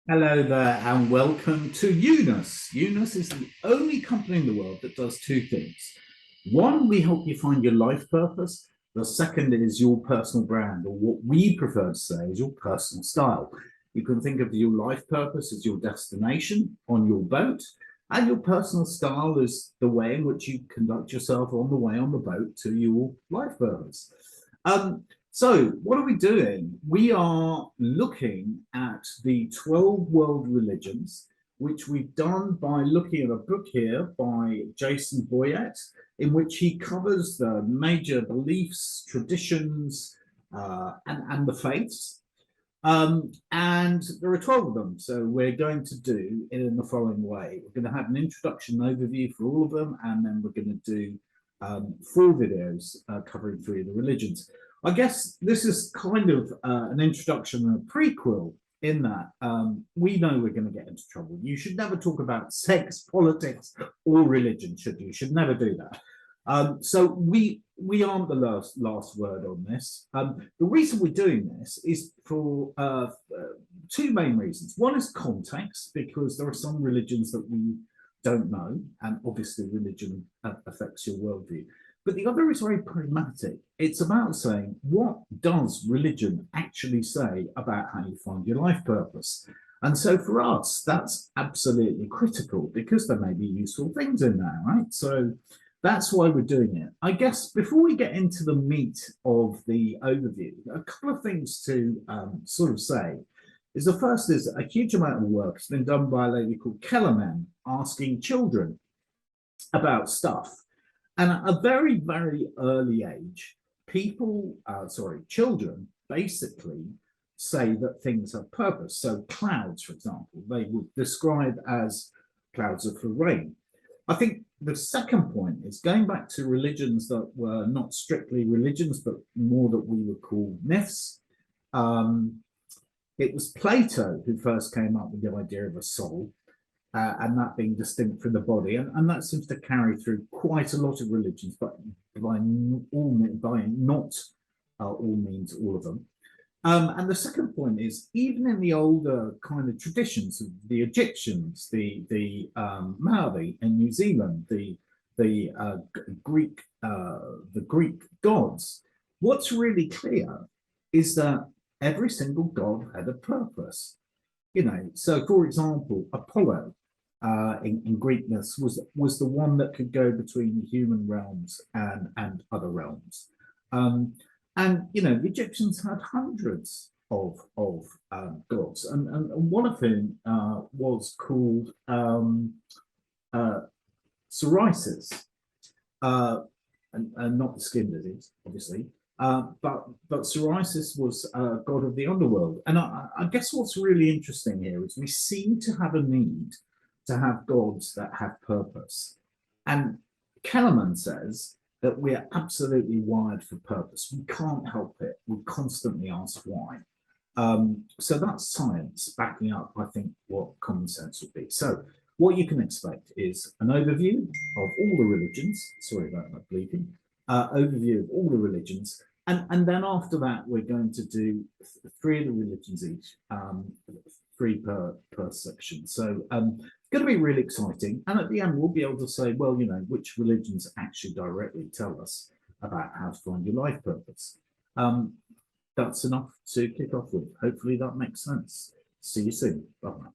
Hello there, and welcome to Eunice. Eunice is the only company in the world that does two things. One, we help you find your life purpose. The second is your personal brand, or what we prefer to say is your personal style. You can think of your life purpose as your destination on your boat, and your personal style is the way in which you conduct yourself on the way on the boat to your life purpose. Um, so, what are we doing? We are looking at the 12 world religions, which we've done by looking at a book here by Jason Boyett, in which he covers the major beliefs, traditions, and the faiths. And there are 12 of them. So we're going to do it in the following way. We're going to have an introduction overview for all of them, and then we're going to do four videos covering three of the religions. I guess this is kind of an introduction and a prequel in that we know we're going to get into trouble. You should never talk about sex, politics, or religion, should you? You should never do that. So we aren't the last word on this. The reason we're doing this is for two main reasons. One is context, because there are some religions that we don't know, and obviously religion affects your worldview. But the other is very pragmatic. It's about saying, what does religion actually say about how you find your life purpose? And so for us, that's absolutely critical because there may be useful things in there, right? So that's why we're doing it. I guess before we get into the meat of the overview, a couple of things to sort of say is the first is a huge amount of work has been done by a lady called Kellerman asking children about stuff. And at a very, very early age, children basically say that things have purpose. So clouds, for example, they would describe as clouds are for rain. I think the second point is going back to religions that were not strictly religions, but more that we would call myths. It was Plato who first came up with the idea of a soul, and that being distinct from the body, and that seems to carry through quite a lot of religions, but by not all means all of them. And the second point is, even in the older kind of traditions of the Egyptians, the Maori in New Zealand, the Greek gods, what's really clear is that every single god had a purpose. So for example, Apollo in Greekness was the one that could go between the human realms and other realms. And the Egyptians had hundreds of gods, and one of whom was called psoriasis, and not the skin disease, obviously. But psoriasis was god of the underworld, and I guess what's really interesting here is we seem to have a need to have gods that have purpose, and Kellerman says that we're absolutely wired for purpose. We can't help it. We constantly ask why. So that's science backing up, I think, what common sense would be. So what you can expect is an overview of all the religions. Sorry about that bleeping. Overview of all the religions. And then after that, we're going to do three of the religions each, three per section. So it's going to be really exciting. And at the end, we'll be able to say, well, which religions actually directly tell us about how to find your life purpose. That's enough to kick off with. Hopefully that makes sense. See you soon. Bye.